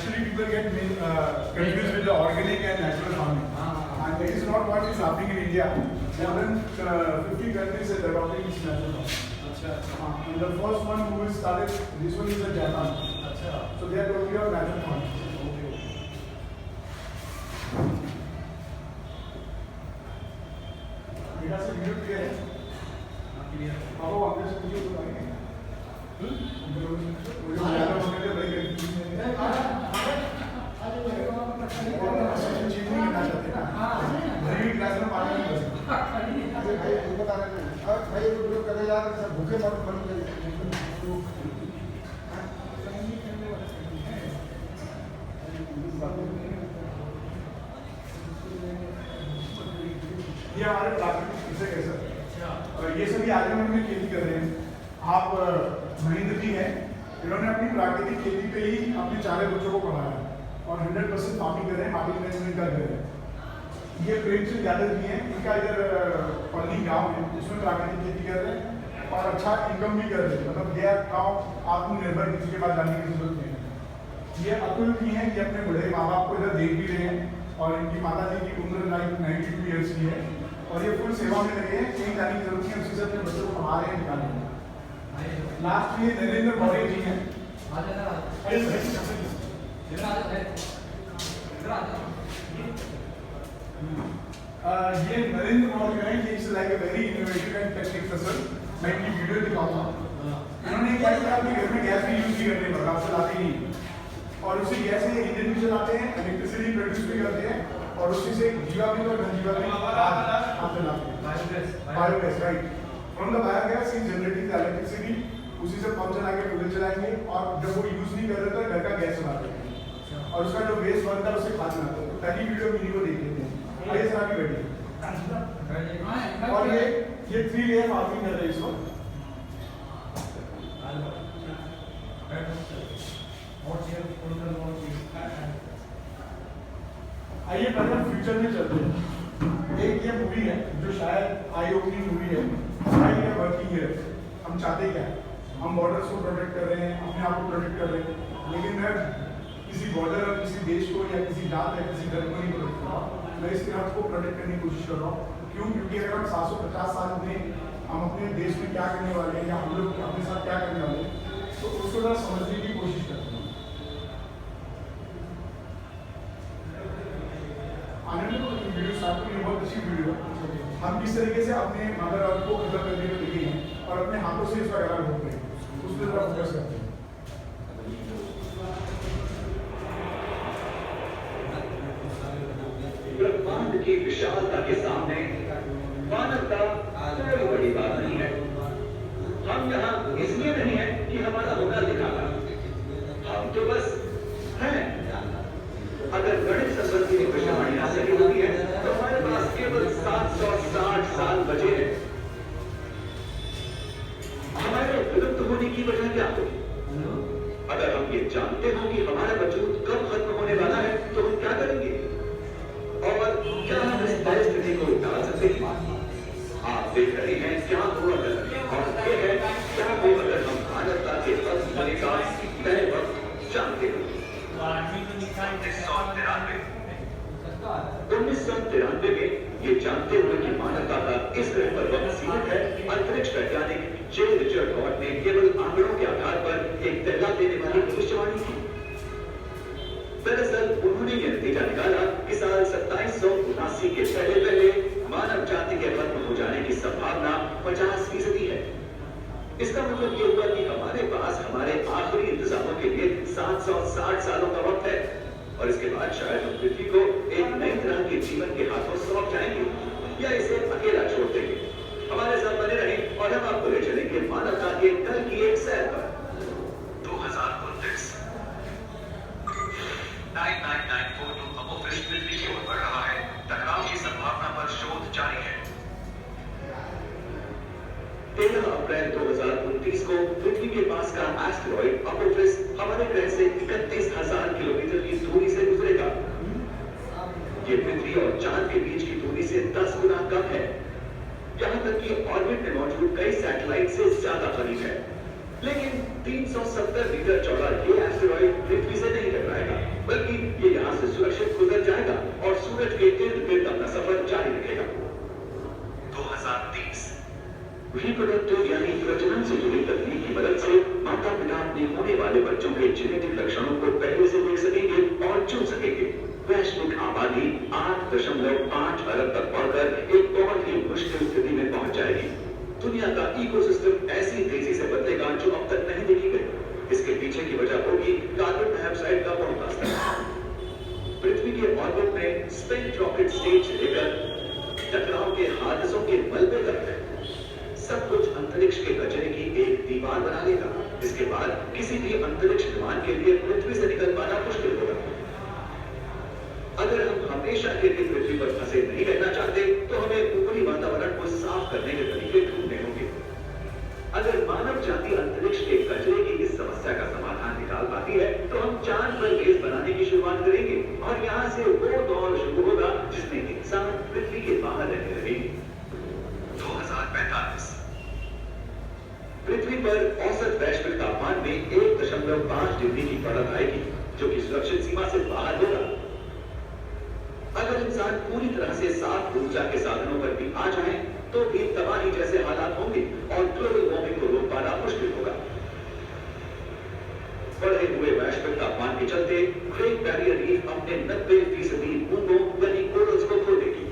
Actually, people get confused with the organic and natural farming. And that is not what is happening in India. More than 50 countries are adopting this natural farming. And the first one who will started, this one is a Japan. So they are totally on natural farming. बेटा से video clear है? अब वो अंदर से video बनाएंगे। मुझे ज़्यादा होने के भाई कंफ्यूजन है। सेशन चेंज नहीं करना चाहते ना? भरी हुई क्लास में पानी नहीं बस। अरे भाई ये बता रहे हैं। अब भाई ये वीडियो कर यार सब भूखे मत बन गए। ये हमारे प्राकृतिक कृषक है सर। ये सभी आजमगढ़ में खेती कर रहे हैं। आप महेंद्र जी हैं, इन्होंने अपनी प्राकृतिक खेती पे ही अपने 4 बच्चों को पढ़ाया और 100% फार्मिंग कर रहे हैं। मार्केट मैनेजमेंट का घर है। ये प्रेमचंद यादव जी हैं, इनका इधर पल्ली गांव है, जिसमें प्राकृतिक खेती कर रहे हैं और अच्छा इनकम भी कर रहे हैं। मतलब ये गाँव आत्मनिर्भर, किसी के पास जाने की जरूरत नहीं है। ये अतुल जी हैं, ये अपने बड़े माँ बाप को इधर देख भी रहे हैं और इनकी माता जी की उम्र 92 ईयर्स की है और ये फुल सेवा में लगे हैं। कहीं जाने की जरूरत नहीं, उसी से अपने बच्चों को पढ़ा रहे हैं, निकाल रहे हैं। लास्ट में ये नरेंद्र मौर्य जी हैं। ये नरेंद्र मौर्य हैं, ये is like a very innovative and technique person. मैं इनकी वीडियो दिखाऊंगा। इन्होंने क्या किया, अपने घर में गैस भी यूज नहीं करते, बर्दाश्त चलाते नहीं और उसी गैस से इंजन भी चलाते हैं, इलेक्ट्रिसिटी प्रोड्यूस भी करते हैं और उसी से जीवामृत और घन जीवामृत biogas, right. From the biogas is generating the electricity, उसी से पंप चला के टूबेल चलाएंगे और जब वो यूज नहीं कर रहे तो घर का गैस चलाते हैं और उसका जो वेस्ट बनता है उसे खाद बनाते हैं। तो पहली वीडियो मिनी को देख लेते हैं। आइए सर आगे बैठिए। और ये 3 लेयर फार्मिंग कर रहे हैं इसको। आइए पहले हम फ्यूचर में चलते हैं। एक ये मूवी है जो शायद आई ओपनिंग मूवी है, वर्किंग है। हम चाहते क्या है, हम बॉर्डर्स को प्रोटेक्ट कर रहे हैं, अपने आप को प्रोटेक्ट कर रहे हैं, लेकिन मैं किसी बॉर्डर और किसी देश को या किसी जात या किसी धर्म को नहीं प्रोटेक्ट कर रहा हूँ। मैं इसके हक को प्रोटेक्ट करने की कोशिश कर रहा हूँ। क्यों? क्योंकि अगर हम 750 साल में हम अपने देश में क्या करने वाले हैं या हम लोग अपने साथ क्या करने वाले हैं, तो उसको जरा समझने की कोशिश करते हैं। वीडियो स्टार्ट की बहुत अच्छी वीडियो है। हम किस तरीके से अपने मदर अर्थ को खत्म करने में लगे हैं और अपने हाथों से इसका गला घोट रहे हैं, उस पर थोड़ा फोकस करते हैं। ब्रह्मांड की विशालता के सामने मानवता कोई बड़ी बात नहीं है। हम यहाँ इसलिए नहीं है कि हमारा हुनर दिखाना, हम तो बस हैं। अगर गणित संबंधी भविष्यवाणियां सही होती है तो हमारे पास केवल 760 साल बचे हैं। हमारे विलुप्त होने की वजह क्या हो? अगर हम ये जानते हो कि हमारा वजूद कब खत्म होने वाला है तो हम क्या करेंगे? और क्या हम इस परिस्थिति को टाल सकते हैं? आप देख रहे हैं क्या हो अगर, और ये है क्या हो अगर हम मानवता के अंत होने का तय वक्त जानते हो। 1993 में ये जानते हुए कि मानवता का इस ग्रह पर वक्त सीमित है, अंतरिक्ष वैज्ञानिक जे रिचर्ड हॉट ने केवल आंकड़ों के आधार पर एक दहला देने वाली भविष्यवाणी की। दरअसल उन्होंने यह नतीजा निकाला कि साल 2779 के पहले मानव जाति के खत्म हो जाने की संभावना 50% है। इसका मतलब ये हुआ कि हमारे पास हमारे आखिरी इंतजामों के लिए 760 सालों का वक्त है और इसके बाद शायद हम पृथ्वी को एक नई तरह के जीवन के हाथों सौंप जाएंगे या इसे अकेला छोड़ देंगे। हमारे साथ बने रहें और हम आपको ले चलेंगे मानवता के कल की एक सैर पर। 2029 9994 अपोफिस पृथ्वी की ओर बढ़ रहा है। टकराव की संभावना पर शोध जारी है। 13 अप्रैल 2029 को पृथ्वी के पास का एस्टेरॉइड अपोफिस हमारे ग्रह से 31,000 किलोमीटर की दूरी से गुजरेगा। ये पृथ्वी और चांद के बीच की दूरी से 10 गुना कम है। यहाँ तक कि ऑर्बिट में मौजूद कई सैटेलाइट से ज्यादा करीब है। लेकिन 370 मीटर चौड़ा ये एस्टेरॉइड पृथ्वी से नहीं टकराएगा। बल्कि ये यहाँ से सुरक्षित गुजर जाएगा और सूरज के इर्द गिर्द अपना सफर जारी रखेगा। 2030 रिप्रोडक्टिव यानी प्रजनन से जुड़ी तकनीक की मदद से माता पिता अपने होने वाले बच्चों के जेनेटिक लक्षणों को पहले से देख सकेंगे और चुन सकेंगे। वैश्विक आबादी 8.5 अरब तक बढ़कर एक बहुत ही मुश्किल स्थिति में पहुंच जाएगी। दुनिया का इकोसिस्टम ऐसी तेजी से बदलेगा जो अब तक नहीं देखी गई। इसके पीछे की वजह होगी कार्बन डाइऑक्साइड का बढ़ता स्तर। पृथ्वी के ऑर्बिट में स्पेस रॉकेट स्टेज से लेकर टकराव के हादसों के मलबे तक सब कुछ अंतरिक्ष के कचरे की एक दीवार बना लेगा। इसके बाद किसी भी अंतरिक्ष विमान के लिए पृथ्वी से निकल पाना मुश्किल होगा। अगर हम हमेशा के लिए पृथ्वी पर फंसे नहीं रहना चाहते तो हमें ऊपरी वातावरण को साफ करने के तरीके ढूंढने होंगे। अगर मानव जाति अंतरिक्ष के कचरे की इस समस्या का समाधान निकाल पाती है तो हम चांद पर बेस बनाने की शुरुआत करेंगे और यहाँ से वो दौर शुरू होगा जिसमें इंसान पृथ्वी के बाहर रहने लगेंगे। 2045 पृथ्वी पर औसत वैश्विक तापमान में 1.5 डिग्री की बढ़त आएगी, जो कि सुरक्षित सीमा से बाहर होगा। अगर इंसान पूरी तरह से साफ ऊर्जा के साधनों पर भी आ जाए तो भी तबाही जैसे हालात होंगे और ग्लोबल वार्मिंग को रोक पाना मुश्किल होगा। बढ़े हुए वैश्विक तापमान के चलते ग्रेट बैरियर रीफ अपने 90% बूंदों यानी कोरल्स को खो देगी।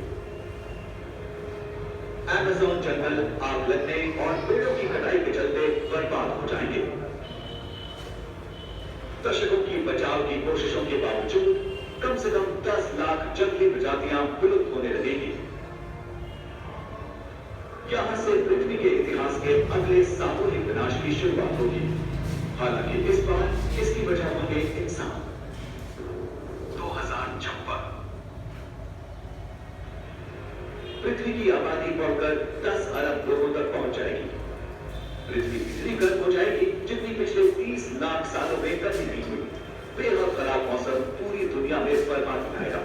अमेज़न जंगल आग लगने और पेड़ों की कटाई के चलते बर्बाद हो जाएंगे। दशकों की बचाव की कोशिशों के बावजूद कम से कम 10 लाख जंगली प्रजातियां विलुप्त होने लगेंगी। यहां से पृथ्वी के इतिहास के अगले सामूहिक विनाश की शुरुआत होगी। हालांकि इस बार इसकी वजह होंगे इंसान। 2056 पृथ्वी की आबादी बढ़कर 10 अरब लोगों तक पहुंच जाएगी। पृथ्वी इतनी गर्म हो जाएगी जितनी पिछले 30 लाख सालों में कभी नहीं हुई। बेहद खराब मौसम पूरी दुनिया में बर्बाद दिखाएगा।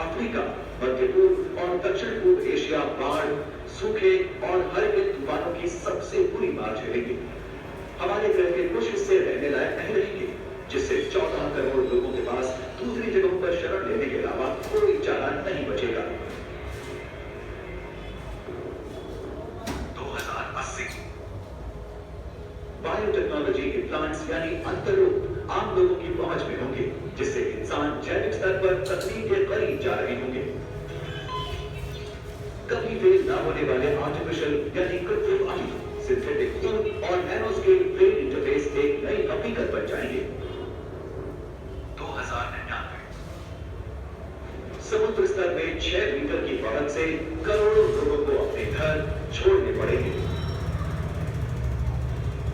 अफ्रीका, मध्य पूर्व और दक्षिण पूर्व एशिया बाढ़, सूखे और हरिकेन तूफानों की सबसे बुरी मार झेलेंगे। हमारे ग्रह के कुछ हिस्से रहने लायक नहीं रहेंगे, जिससे 14 करोड़ लोगों के पास दूसरी जगहों पर शरण लेने के अलावा कोई चारा नहीं बचेगा। 2080 बायोटेक्नोलॉजी के प्लांट्स यानी अंतरोप आम लोगों की पहुंच में होंगे, जिससे इंसान जैविक स्तर पर तकनीक के करीब जा रहे होंगे। कभी फेल न होने वाले आर्टिफिशियल यानी कृत्रिम अंग, सिंथेटिक खून और नैनो स्केल ब्रेन इंटरफेस एक नई हकीकत बन जाएंगे। 2099 समुद्र स्तर में 6 मीटर की बढ़त से करोड़ों लोगों को अपने घर छोड़ने पड़ेंगे।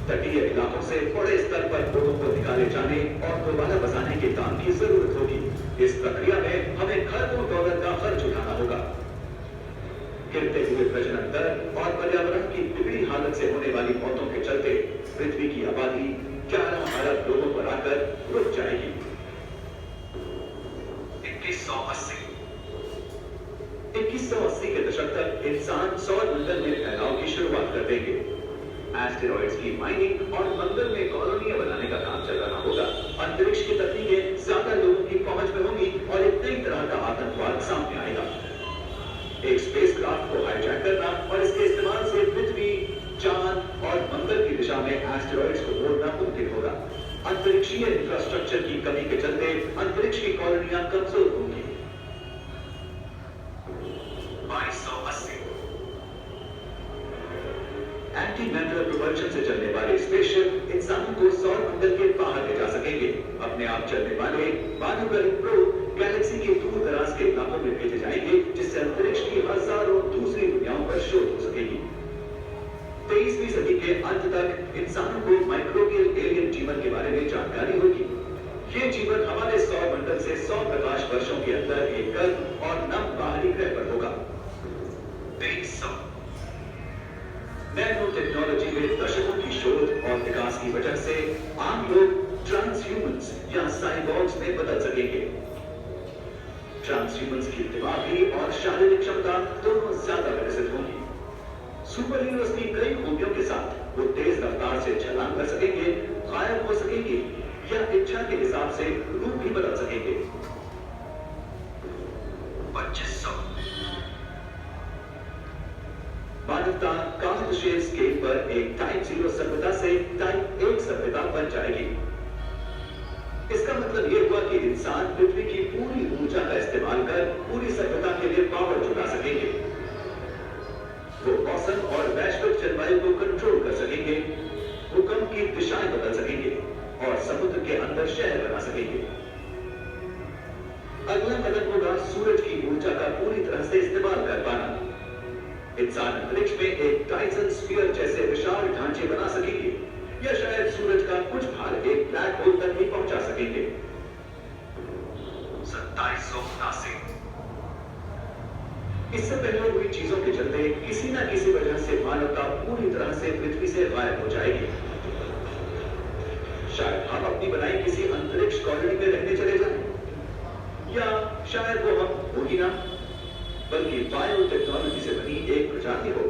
तटीय इलाकों से बड़े स्तर पर लोगों को निकाले जाने और दोबारा बसाने के काम की जरूरत होगी। इस प्रक्रिया में हमें खरबों डॉलर का खर्च उठाना होगा। गिरते हुए प्रजनन दर और पर्यावरण की बिगड़ी हालत से होने वाली मौतों के चलते पृथ्वी की आबादी 11 अरब लोगों पर आकर रुक जाएगी। 2180 के दशक तक इंसान सौर मंडल में फैलाव की शुरुआत कर देंगे। एस्टेरॉइड्स की माइनिंग और मंगल में कॉलोनियां बनाने का काम चल रहा होगा। अंतरिक्ष की तकनीकें ज्यादा लोगों की पहुंच में होंगी और एक नई तरह का आतंकवाद सामने आएगा। एक स्पेसक्राफ्ट को हाईजैक करना और इसके इस्तेमाल से पृथ्वी, चांद और मंगल की दिशा में एस्टेरॉइड्स को मोड़ना मुमकिन होगा। अंतरिक्षीय इंफ्रास्ट्रक्चर की कमी के चलते अंतरिक्ष की कॉलोनियां कमजोर होंगी। 2280 एंटी मैटर प्रोपल्शन से चलने वाले स्पेसशिप इंसानों को सौर मंडल के बाहर ले जा सकेंगे। अपने आप चलने वाले मानवरहित प्रोब गैलेक्सी के दूर दराज के इलाकों में भेजे जाएंगे, जिससे अंतरिक्ष की हजारों दूसरी दुनियाओं पर शोध हो सकेगी। 23वीं सदी के अंत तक इंसानों को माइक्रोबियल एलियन जीवन के बारे में जानकारी होगी। ये जीवन हमारे सौर मंडल से 100 प्रकाश वर्षों के अंदर एक गर्म और नम बाहरी ग्रह पर होगा। 2300 नैनो टेक्नोलॉजी में दशकों की शोध और विकास की वजह से आम लोग ट्रांसह्यूमन्स या साइबॉर्ग्स में बदल सकेंगे। ट्रांसह्यूमन्स की दिमागी और शारीरिक क्षमता दोनों ज्यादा विकसित होंगी। सुपर हीरोज की कई खूबियों के साथ वो तेज रफ्तार से छलांग कर सकेंगे, गायब हो सकेंगे या इच्छा के हिसाब से रूप भी बदल सकेंगे। 2500 मानवता काउंट शेयर स्केल पर एक टाइप 0 सभ्यता से टाइप 1 सभ्यता बन जाएगी। इसका मतलब यह हुआ कि इंसान पृथ्वी की पूरी ऊर्जा का इस्तेमाल कर पूरी सभ्यता के लिए पावर जुटा सकेंगे। वो मौसम और वैश्विक जलवायु को कंट्रोल कर सकेंगे, भूकंप की दिशाएं बदल सकेंगे और समुद्र के अंदर शहर बना सकेंगे। अगला कदम होगा सूरज की ऊर्जा का पूरी तरह से इस्तेमाल कर पाना। इंसान अंतरिक्ष में एक टाइसन स्फीयर जैसे विशाल ढांचे बना सकेंगे या शायद सूरज का कुछ भाग एक ब्लैक होल तक भी पहुंचा सकेंगे। 2789 इससे पहले हुई चीजों के चलते किसी न किसी वजह से मानवता पूरी तरह से पृथ्वी से गायब हो जाएगी। शायद हम अपनी बनाई किसी अंतरिक्ष कॉलोनी में रहने चले जाएं, या शायद वो हम हो ही ना बल्कि बायोटेक्नोलॉजी से बनी एक प्रजाति हो।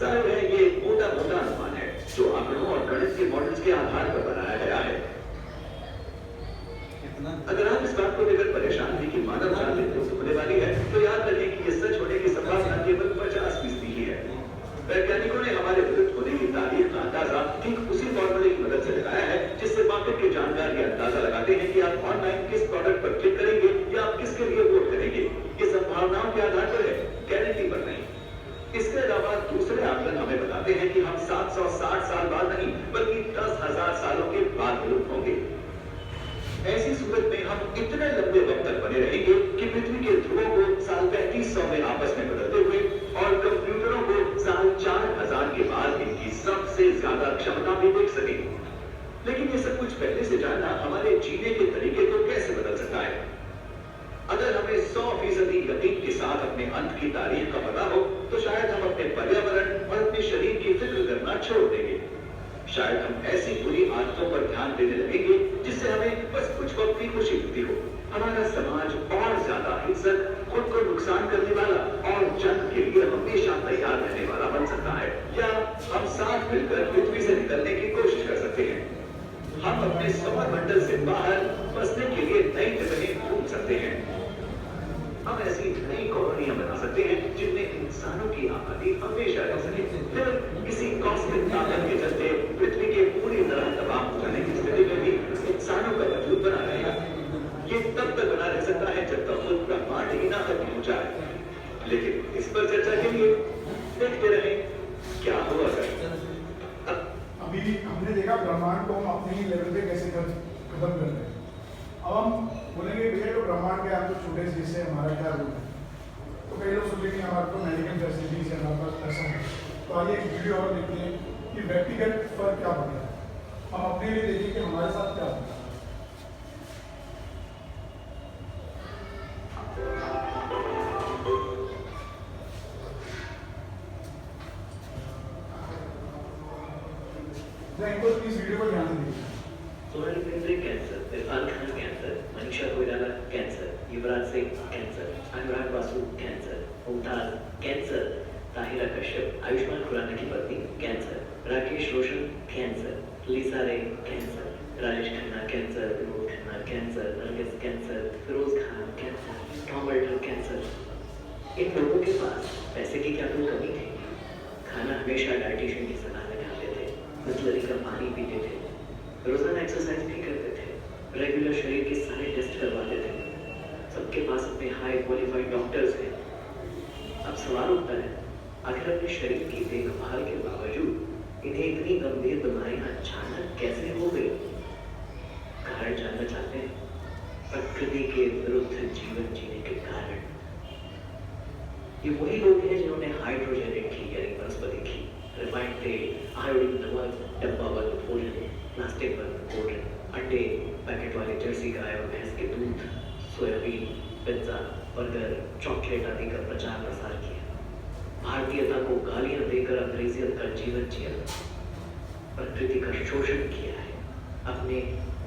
जाहिर है ये एक मोटा अनुमान है जो आंकड़ों और गणित के मॉडल्स के आधार पर बनाया गया है। अगर आप इस बात को लेकर परेशान हैं कि मानव जान विलुप्त होने वाली है, तो याद रखें कि ये सच होने की संभावना केवल 50% ही है। वैज्ञानिकों ने हमारे विलुप्त होने की तारीख का अंदाजा ठीक उसी फॉर्मूले की मदद से लगाया है जिससे मार्केट के जानकार ये अंदाजा लगाते हैं कि आप ऑनलाइन किस प्रोडक्ट पर क्लिक करेंगे या आप किसके लिए वोट करेंगे। ये संभावनाओं के आधार पर है, गारंटी पर नहीं। इसके अलावा दूसरे आंकड़े हमें बताते हैं कि हम 760 साल बाद नहीं बल्कि 10,000 सालों के बाद विलुप्त होंगे। ऐसी सूरत में हम इतने लंबे वक्त तक बने रहेंगे कि पृथ्वी के ध्रुवों को साल 3500 में आपस में बदलते हुए और कंप्यूटरों को साल 4000 के बाद इनकी सबसे ज्यादा क्षमता भी देख सके। लेकिन ये सब कुछ पहले से जानना हमारे जीने के तरीके को कैसे बदल सकता है। अगर हमें 100% यकीन के साथ अपने अंत की तारीख का पता हो तो शायद हम अपने पर्यावरण और अपने शरीर की फिक्र करना छोड़ देंगे। शायद हम ऐसी बुरी आदतों पर ध्यान देने लगेंगे जिससे हमें बस कुछ वक्त की खुशी मिलती हो। हमारा समाज और ज्यादा हिंसक, खुद को नुकसान करने वाला और जंग के लिए हमेशा तैयार रहने वाला बन सकता है। या हम साथ मिलकर पृथ्वी से निकलने की कोशिश कर सकते हैं। हम अपने सौरमंडल से बाहर बसने के लिए नई जगहें ढूंढ सकते हैं। हम ऐसी नई कॉलोनियां बना सकते हैं जिनमें इंसानों की आबादी हमेशा रह सके। फिर किसी कॉस्मिक ताकत के चलते पृथ्वी के पूरी तरह तबाह हो जाने की स्थिति में भी इंसानों का वजूद बना रहेगा। ये तब तक बना रह सकता है जब तक खुद ब्रह्मांड ही ना खत्म हो जाए। लेकिन इस पर चर्चा के लिए देखते रहे क्या होगा। अभी हमने देखा ब्रह्मांड को हम अपने ही लेवल पे कैसे खत्म कर रहे हैं। अब हम बोलेंगे भैया तो ब्रह्मांड के आप तो छोटे से हिस्से हमारा क्या रोल है। तो कई लोग सोचेंगे हमारे को मेडिकल फैसिलिटीज है, हमारे पास पैसा है। तो आइए एक वीडियो और देखते हैं कि व्यक्तिगत फर्क क्या होता है। हम अपने लिए देखिए कि हमारे साथ क्या होता है। इनको इस वीडियो को ध्यान से देखिए। Sonali Bendre cancer, Irfan Khan cancer, Manisha Koirala cancer, Yuvraj Singh cancer, Anurag Basu cancer, Mumtaz cancer, Tahira Kashyap, Ayushmann Khurrana की पत्नी cancer, Rakesh Roshan cancer, Lisa Ray cancer, Rajesh Khanna cancer, Vinod Khanna cancer, Nargis cancer, Feroz Khan cancer, Tom Alter cancer. इन लोगों के पास पैसे की क्या कोई कमी थी? खाना हमेशा डाइटिशियन की सलाह में खाते थे, बिस्लरी का पानी पीते थे, रोजाना एक्सरसाइज भी करते थे, रेगुलर शरीर के सारे टेस्ट करवाते थे। सबके पास अपने हाई क्वालिफाइड डॉक्टर्स हैं। अब सवाल उठता है, आखिर अपने शरीर की देखभाल के बावजूद इन्हें इतनी गंभीर बीमारियां अचानक कैसे हो गई? कारण जानना चाहते हैं? प्रकृति के विरुद्ध जीवन जीने के कारण। ये वही लोग हैं जिन्होंने हाइड्रोजनेट घी यानी वनस्पति घी, रिफाइंड तेल, आयोडीन नमक, डब्बाबंद भोजन, प्लास्टिक बंद भोजन, अंडे, पैकेट वाले जर्सी गाय और भैंस के दूध, सोयाबीन, पिज्जा, बर्गर, चॉकलेट आदि का प्रचार प्रसार किया। भारतीयता को गालियां देकर अंग्रेजियत का जीवन जिया, प्रकृति का शोषण किया है अपने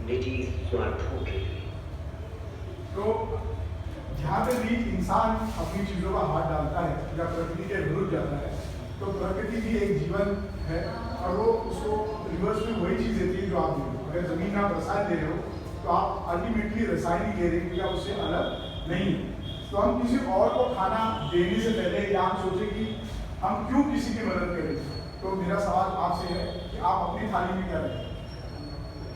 निजी स्वार्थों के लिए। तो जहाँ पे भी इंसान अपनी चीजों का हाथ डालता है या प्रकृति के विरुद्ध जाता है, तो प्रकृति भी एक जीवन है और वो उसको रिवर्स में वही चीज़ देती है जो आप दे रहे हो। अगर ज़मीन में आप रसायन दे रहे हो तो आप अल्टीमेटली रसायन ही दे रहे हैं, क्योंकि आप उससे अलग नहीं है। तो हम किसी और को खाना देने से पहले या हम सोचें कि हम क्यों किसी की मदद करें, तो मेरा सवाल आपसे है कि आप अपनी थाली में क्या रखें।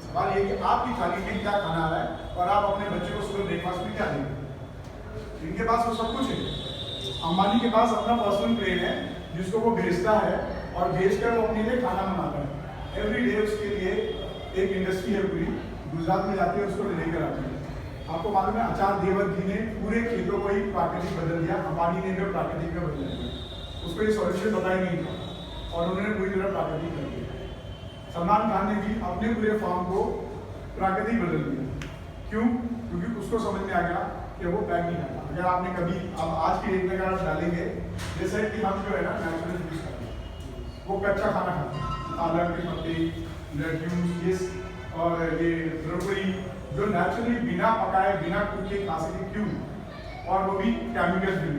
सवाल ये कि आपकी थाली में क्या खाना आ रहा है और आप अपने बच्चे को सुबह ब्रेकफास्ट में क्या देंगे। इनके पास वो सब कुछ है। अंबानी के पास अपना पर्सनल प्लेन है जिसको वो भेजता है और भेजकर वो अपने लिए खाना बनाता है। एवरी डे उसके लिए एक इंडस्ट्री है पूरी, गुजरात में जाती है, उसको लेकर आती है। आपको मालूम है आचार्य देवव्रत जी ने पूरे खेतों को ही प्राकृतिक बदल दिया, अंबानी ने भी प्राकृतिक में बदल दिया। उसको ये सॉल्यूशन पता ही नहीं था और उन्होंने पूरी तरह प्राकृतिक कर दिया। सलमान खान ने भी अपने पूरे फार्म को प्राकृतिक बदल दिया। क्यों? क्योंकि उसको समझ में आ गया कि वो पैक नहीं करता। अगर आपने कभी अब आज की डेट में अगर आप डालेंगे, जैसे कि हम जो है ना नेचुरल यूज करते हैं, वो कच्चा खाना खाते हैं, पालक के पत्ते, लेट्यूस और ये ब्रोकली जो नेचुरली बिना पकाए बिना कुक के खा सके। क्यों? और वो भी केमिकल फ्री,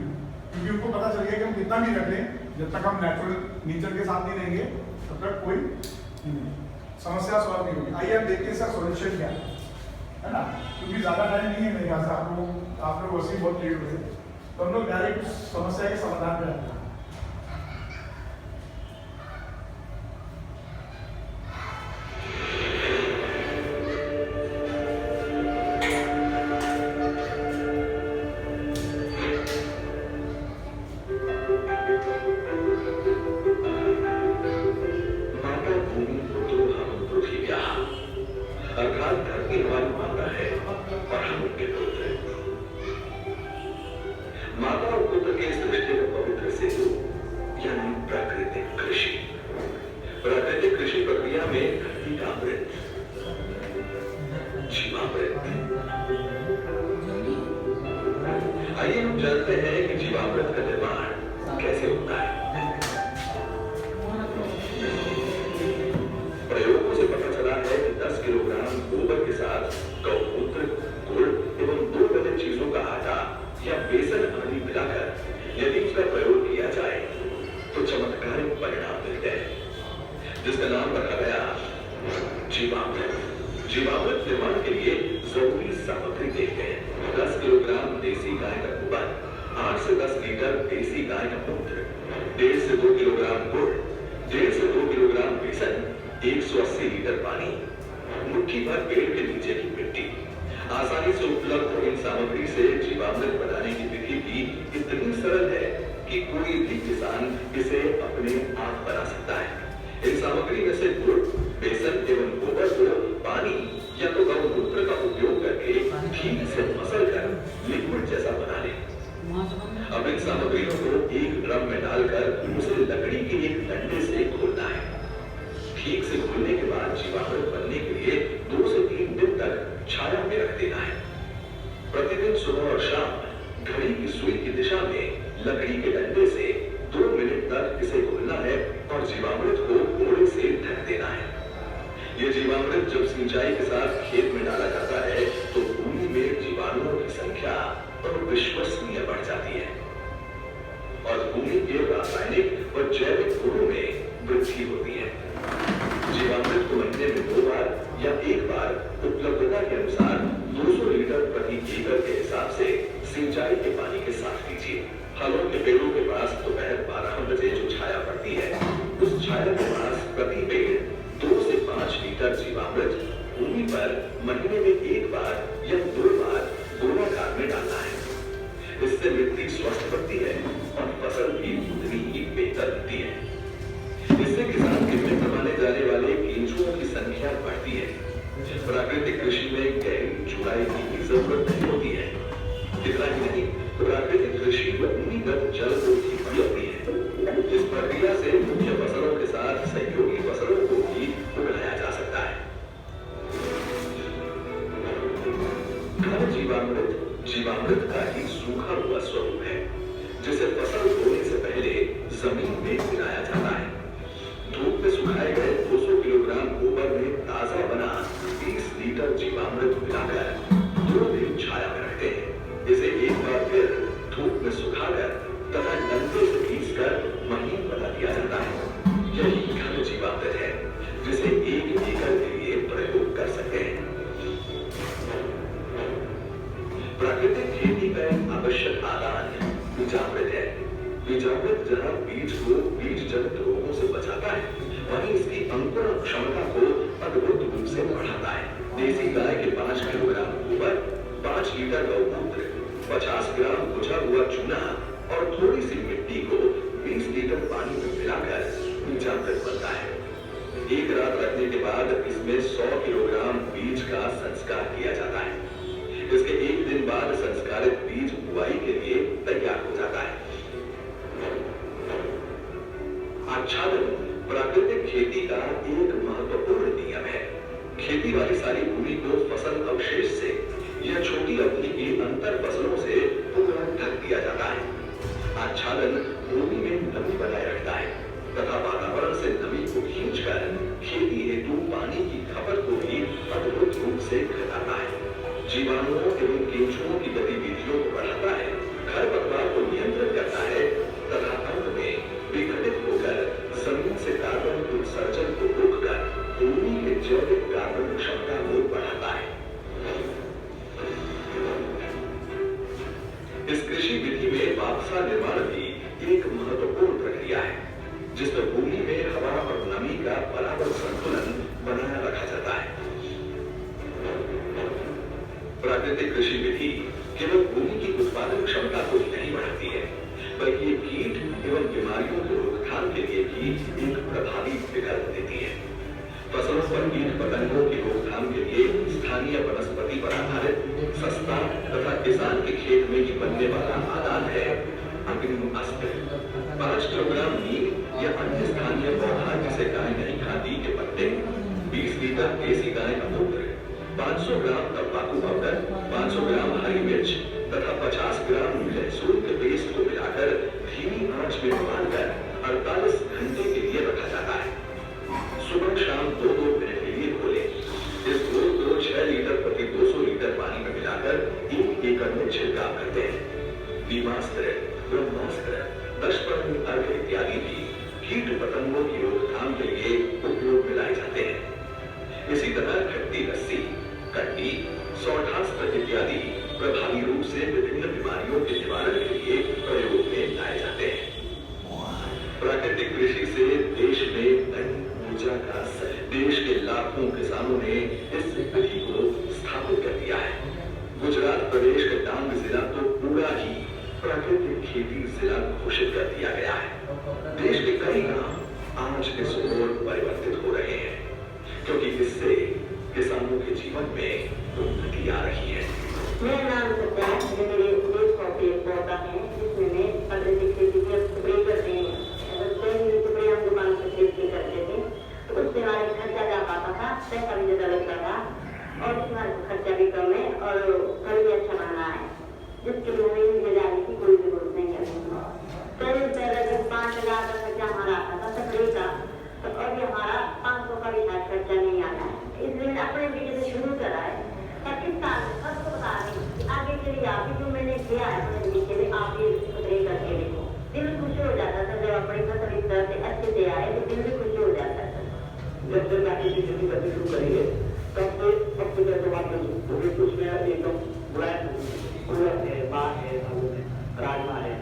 क्योंकि उनको पता चल गया कि हम कितना भी रख लें, जब तक हम नेचुरल नेचर के साथ नहीं रहेंगे तब तक कोई समस्या सॉल्व नहीं होगी। आइए अब देखते हैं इसका सॉल्यूशन क्या है ना, क्योंकि ज़्यादा टाइम नहीं है मेरे ख्याल से। आप लोग वैसे ही बहुत लेट हुए, तो हम लोग डायरेक्ट समस्या के समाधान पे आते हैं। अर्थात धरती हमारी माता है और हम उनके पुत्र। माता और पुत्र के इस रिश्ते का पवित्र सेतु यानी प्राकृतिक कृषि। प्राकृतिक कृषि प्रक्रिया में धरती का अमृत, जीवामृत। आइए हम जानते हैं कि जीवामृत का निर्माण कैसे होता है। प्रयोगों से पता चला है कि 10 किलोग्राम गोबर के साथ गौमूत्र, गुड़ एवं 2 बड़े चीजों का आटा या बेसन आदि मिलाकर यदि उसका प्रयोग किया जाए तो चमत्कारिक परिणाम मिलते हैं, जिसका नाम रखा गया जीवामृत। जीवामृत निर्माण के लिए जरूरी सामग्री देखते हैं। 10 किलोग्राम देसी गाय का गोबर, 8 से 10 लीटर देसी गाय का मूत्र, 1.5 से 2 किलोग्राम गुड़, 1.5 से 2 किलोग्राम बेसन, 180 लीटर पानी, मुट्ठी भर पेड़ के नीचे की मिट्टी। आसानी से उपलब्ध इन सामग्री से जीवामृत बनाने की विधि भी इतनी सरल है कि कोई भी किसान इसे अपने आप बना सकता है। इन सामग्री में से गुड़, बेसन एवं गोबर को पानी या तो गौमूत्र का उपयोग करके ठीक से मसल कर लिक्विड जैसा बना लें। अब इन सामग्रियों को एक ड्रम में डालकर उसे लकड़ी के एक डंडे से घोलना है। ठीक से घुलने के बाद जीवामृत बनने के लिए 2 से 3 दिन तक छाया में रख देना है। प्रतिदिन सुबह और शाम घड़ी की सुई की दिशा में लकड़ी के डंडे से 2 मिनट तक इसे घुलना है और जीवामृत को घोड़े से ढक देना है। यह जीवामृत जब सिंचाई के साथ खेत में डाला जाता है तो भूमि में जीवाणुओं की संख्या अविश्वसनीय बढ़ जाती है और भूमि के रासायनिक और जैविक गुणों में वृद्धि होती है। जीवामृत को महीने में 2 बार या 1 बार उपलब्धता के अनुसार 200 लीटर प्रति एकड़ के हिसाब से सिंचाई के पानी के साथ दीजिए। फलों के पेड़ों के पास दोपहर 12 बजे जो छाया पड़ती है, उस छाया के पास प्रति पेड़ 2 से 5 लीटर जीवामृत भूमि पर महीने में 1 बार या 2 बार गोलाकार में डालना है। इससे मिट्टी स्वस्थ बनती है और फसल भी उतनी ही बेहतर होती है। इससे किसान के मित्र माने जाने वाले केंचुओं की संख्या बढ़ती है। प्राकृतिक कृषि में गहरी जुड़ाई की जरूरत नहीं होती है। इतना ही नहीं, प्राकृतिक कृषि भूमिगत जल को भी बढ़ाती है। इस प्रक्रिया से मुख्य फसलों के साथ सहयोगी फसलों को भी उगाया जा सकता है। घन जीवामृत का ही सूखा हुआ स्वरूप है, जिसे फसल बोने से पहले जमीन में गिराया जाता है। धूप में सुखाए गए 200 किलोग्राम गोबर में ताजा बना 20 लीटर जीवामृत मिलाकर 2 दिन छाया में रखते हैं। इसे एक बार फिर धूप में सुखाकर तथा डंडे से खींचकर महीन बना दिया जाता है। यही घन जीवामृत जीवामृत है जिसे 1 एकड़ के लिए प्रयोग कर सकते हैं। प्राकृतिक खेती का एक आवश्यक आदान बीजामृत है। बीजामृत जहां बीज को बीज जनित रोगों से बचाता है, वहीं इसकी अंकुरण क्षमता को अद्भुत रूप से बढ़ाता है। देसी गाय के 5 किलोग्राम गोबर, 5 लीटर गौमूत्र, 50 ग्राम भुजा हुआ चूना और थोड़ी सी मिट्टी को 20 लीटर पानी में मिलाकर बीजामृत बनता है। एक रात रखने के बाद इसमें 100 किलोग्राम बीज का संस्कार किया जाता है। इसके एक दिन बाद संस्कारित बीज बुआई के लिए तैयार हो जाता है। आच्छादन प्राकृतिक खेती का एक महत्वपूर्ण नियम है। खेती वाली सारी भूमि को फसल अवशेष से या छोटी अवधि की अंतर फसलों से पूरा ढक दिया जाता है। आच्छादन भूमि में नमी बनाए रखता है तथा वातावरण से नमी को खींचकर खेती हेतु पानी की खपत को भी अद्भुत रूप से घटाता है। जीवाणुओं एवं केंचुओं की गतिविधियों को बढ़ाता है, खरपतवार को नियंत्रित करता है तथा अंत में विघटित होकर जमीन से कार्बन उत्सर्जन को रोककर भूमि के जैविक कार्बन क्षमता को बढ़ाता है। इस कृषि विधि में वापसा निर्माण भी एक महत्वपूर्ण प्रक्रिया है, जिसमें भूमि में हवा और नमी का बराबर संतुलन बनाया रखा जाता है। प्राकृतिक कृषि विधि केवल भूमि की उत्पादन क्षमता को ही नहीं बढ़ाती है, बल्कि कीट एवं बीमारियों की रोकथाम के लिए भी एक प्रभावी विकल्प देती है। फसलों पर कीट पतंगों की रोकथाम के लिए स्थानीय वनस्पति पर आधारित सस्ता तथा किसान के खेत में ही बनने वाला आदान है अग्रिम अस्त्र। 5 किलोग्राम नीम या अन्य स्थानीय पौधा जिसे गाय नहीं खाती के पत्ते, 20 लीटर देसी गाय का मूत्र, 500 ग्राम तंबाकू पाउडर, 500 ग्राम हरी मिर्च तथा 50 ग्राम लहसुन के पेस्ट को मिलाकर धीमी आंच में उबालकर 48 घंटे के लिए रखा जाता है। सुबह शाम 2-2 मिनट के लिए खोलें। इस घोल को 6 लीटर प्रति 200 लीटर पानी में मिलाकर 1 एकड़ में छिड़काव करते हैं। दीमास्त्र, ब्रह्मास्त्र, दशपर्णी अर्घ इत्यादि भी कीट पतंगों की रोकथाम के लिए उपयोग में लाए जाते हैं। इसी तरह खट्टी लस्सी, कट्टी, सौठास्त्र इत्यादि प्रभावी रूप से विभिन्न बीमारियों के निवारण के लिए प्रयोग में लाए जाते हैं। प्राकृतिक कृषि से देश में नई ऊर्जा का देश के लाखों किसानों ने इस विधि को स्थापित कर दिया है। गुजरात प्रदेश का डांग जिला तो पूरा ही प्राकृतिक खेती जिला घोषित कर दिया गया है। देश के कई गांव आज इस ओर परिवर्तित हो रहे हैं, क्योंकि इससे किसानों के जीवन में उन्नति आ रही है। मेरा नाम सत्या है। मेरे एक पौधा है जिसमें मैं प्राकृतिक खेती की स्प्रे करते हैं। स्प्रे हम दुकान से खरीद के करते थे, तो उससे हमारा खर्चा जा पाता था, पैसा भी ज्यादा लगता था और इसमें खर्चा भी कम है और फल भी अच्छा बन रहा है, जिसके लिए हमें ले जाने की कोई जरूरत नहीं है। पहले 5,000 का खर्चा हमारा आता था स्प्रे का, तो अभी हमारा 500 का भी शायद खर्चा नहीं आता है। इसलिए अपने बेटे से शुरू करा है। पाकिस्तान सबको बता रही कि आगे के लिए आप जो मैंने किया है अपने बेटे में, आप ये स्प्रे करके देखो। दिल खुश हो जाता था जब अपनी फसल इस तरह से अच्छे से आए, तो दिल भी खुश हो जाता था। जब से प्राकृतिक खेती करनी शुरू करेंगे तब से सबसे पहले बात करूँ कुछ में एकदम उड़द है, बाग है, आलू है, राजमा है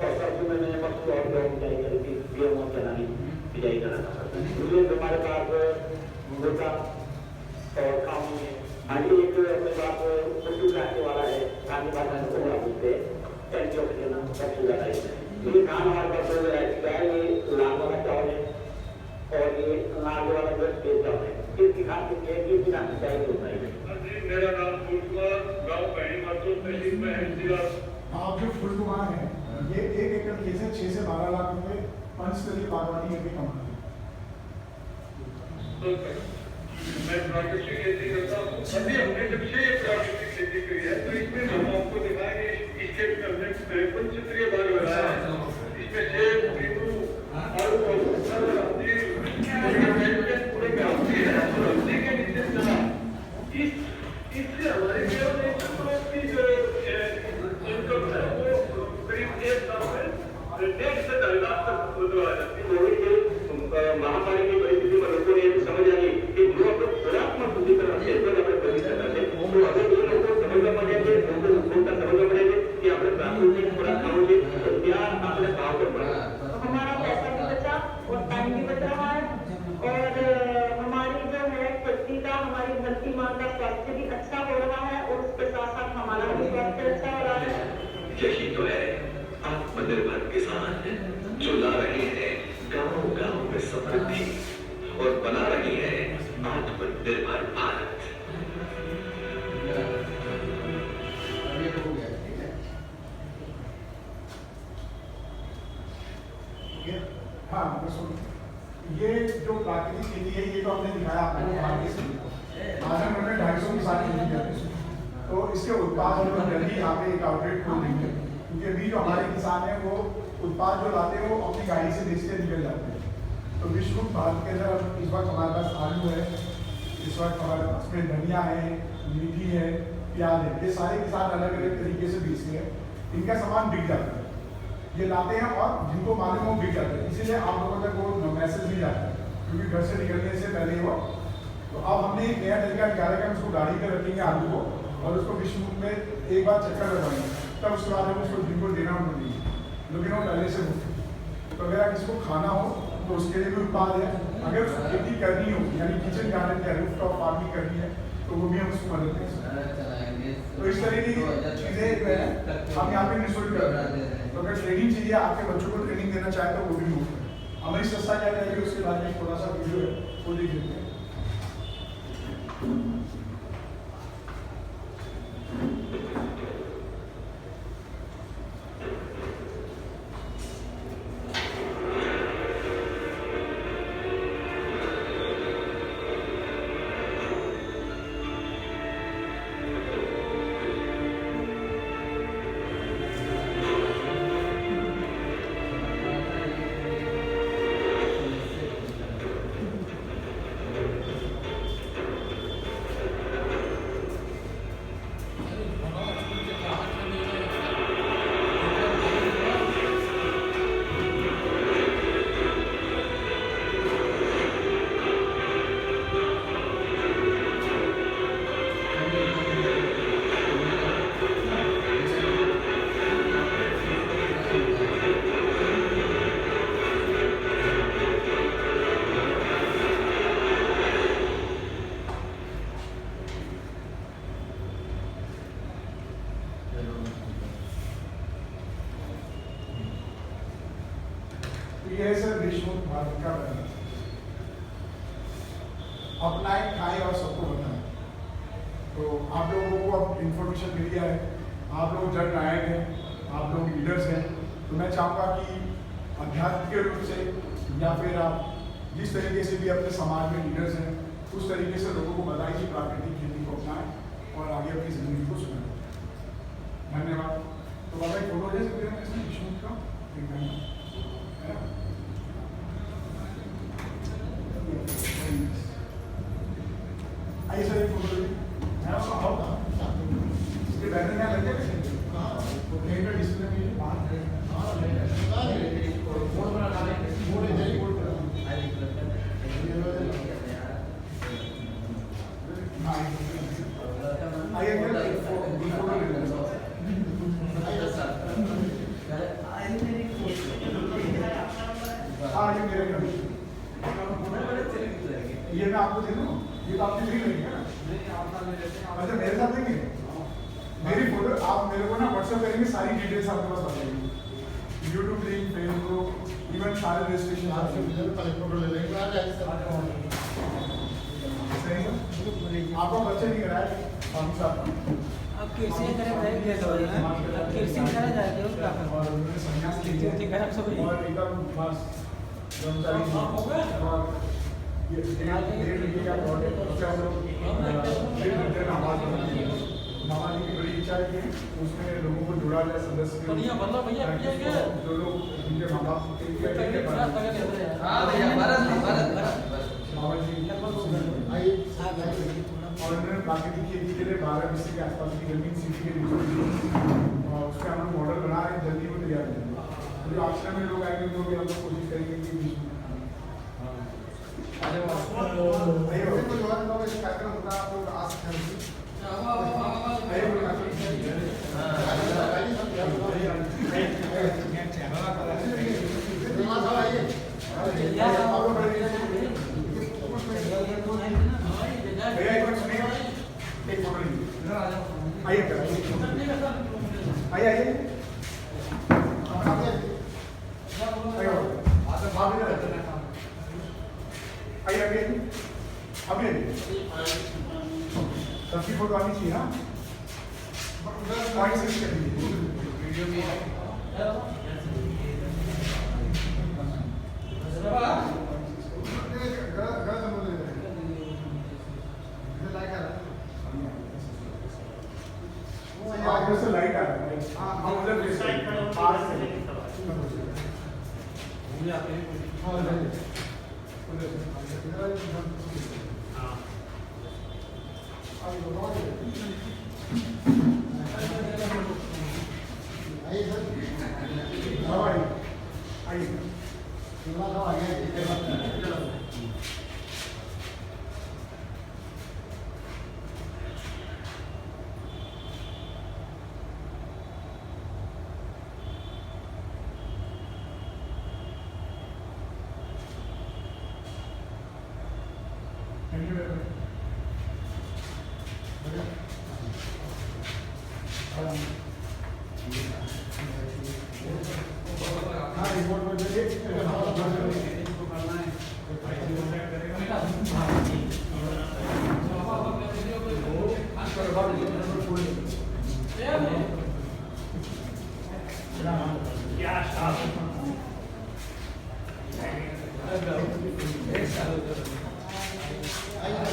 और सबसे मैंने मसूर और गेहूँ बिजाई करी थी, गेहूँ और चना की बिजाई कराना पड़ता है। दूसरे हमारे पास मुर्गा और कामू है। आगे एक अपने पास पशु काटने वाला है, खाने वाला है, कोड़ा बोलते हैं, एंटीऑक्सीडेंट सबसे ज़्यादा है। ये खाना हमारे पास हो गया है, ये लाल वाला चावल है और ये नाग वाला जो स्पेस चावल है। इसकी खासियत ये है कि बिना सिंचाई के होता है। मेरा नाम फुलकुमार, गाँव कहीं मात्र तहसील में है जिला। आप जो फुलकुमार हैं, ये 1 एकड़ खेत से 6 से 12 लाख रुपए पंचस्तरीय बागवानी करके कमाते हैं। मैं प्राकृतिक खेती करता हूँ। अभी हमने जब से प्राकृतिक खेती करी है, तो इसमें हम आपको दिखाएंगे इसके हमने पंचस्तरीय बाग लगाया है। इसमें सेब, नींबू, आलू और पूरे गाँव की है और हमने के नीचे चला। इससे हमारे केवल की जो इनकम है वो करीब 1 साल में 1.5 से 2.5 लाख तक आ जाती है। कोविड के महामारी की यही तो है आत्मनिर्भर किसान जो ला रहे हैं गांव-गांव में समृद्धि और बना रही है आत्मनिर्भर भारत। हाँ ये जो प्राकृतिक खेती है ये तो हमने दिखाया आपको आगे से। आज हम 250 की सारी खेती करते हैं, तो इसके उत्पाद हम लोग जल्दी यहाँ पे एक आउटलेट खोल देंगे, क्योंकि अभी जो हमारे किसान हैं वो उत्पाद जो लाते हैं वो अपनी गाड़ी से बेचते निकल जाते हैं। तो विश्व भारत के अंदर इस वक्त हमारे पास आलू है, इस वक्त हमारे पास में धनिया है, मीठी है, प्याज है, ये सारे किसान अलग अलग तरीके से बेचते हैं, इनका सामान बिक जाता है, ये लाते हैं और जिनको मालूम हो बिक जाते हैं, इसीलिए आप लोगों तक वो मैसेज नहीं जाता है, क्योंकि घर से निकलने से पहले वो। तो अब हमने एक नया तरीका निकाला कि हम उसको गाड़ी पर रखेंगे आलू को और उसको विश्व में एक बार चक्कर लगाएंगे, तब उसके बाद हम उसको जिनको देना उनको देंगे, लेकिन वो पहले से हो। तो अगर किसी को खाना हो तो उसके लिए भी उत्पाद है, अगर उसको खेती करनी हो यानी किचन गार्डन या रूफटॉप फार्मिंग करनी है तो वो भी हम उसको मदद कर सकते हैं। तो इस तरीके की चीज़ें हम यहाँ पे निःशुल्क कर रहे हैं। तो अगर ट्रेनिंग चाहिए, आपके बच्चों को ट्रेनिंग देना चाहे तो वो भी मुफ्त है। हमारी संस्था क्या करेगी उसके बारे में थोड़ा सा वीडियो है वो देख लेते हैं। ये है सर विश्व भारत का बना, अपनाएं, खाएं और सबको बताएं। तो आप लोगों को अब इन्फॉर्मेशन मिल गया है, आप लोग जन नायक हैं, आप लोग लीडर्स हैं, तो मैं चाहूँगा कि अध्यात्म के रूप से या फिर आप जिस तरीके से भी अपने समाज में लीडर्स हैं उस तरीके से लोगों को बताएं कि प्राकृतिक खेती को अपनाएं और आगे अपनी जिंदगी को सुधारें। धन्यवाद। तो बाबा एक फोटो ले सकते हैं इसमें विष्णु का, आइए सर एक फोटो मैं आओ इसके बैनर में लग जाए कहीं पर डिस्प्ले में बात है बोर्ड बना डालेंगे, बोर्ड इधर ही बोर्ड करो। आइए फोटो ले लें। हाँ ये मेरे घर ये मैं आपको दे दूँ, ये तो आपकी फ्री लगेगा ना। अच्छा मेरे साथ देंगे, मेरी फोटो आप मेरे को ना व्हाट्सएप करेंगे, सारी डिटेल्स आपके पास आ जाएगी, यूट्यूब लिंक, फेसबुक, इवन सारे रजिस्ट्रेशन आपसे फोटो ले लेंगे। सही सर, आपका बच्चे नहीं कराए स्वामी साहब अब कैसे करें भाई, कैसे अब कैसे करा जाए उसका और उन्होंने संन्यास ले लिया और एकदम बस और ये डेढ़ घंटे का प्रोजेक्ट उससे हम लोग डेढ़ घंटे नमाज पढ़ते हैं। नमाज की बड़ी इच्छा है कि उसमें लोगों को जोड़ा जाए सदस्य जो लोग जिनके माँ बाप और उन्होंने प्राकृतिक खेती के लिए 12 डिस्ट्रिक्ट के आसपास की जमीन सिटी के बीच और उसका हम लोग मॉडल बना रहे हैं, जल्दी वो तैयार करेंगे। जो आश्रम में लोग आएंगे उनको भी हम लोग कोशिश करेंगे कि बीच में कार्यक्रम होता है, आप लोग आ सकते हैं। आइए आइए तो आनी चाहिए हाँ पॉइंट 6 कर दीजिए वीडियो में उधर से लाइट आ रहा है हम उधर से पास से Thank you very much. हाँ रिपोर्ट में क्या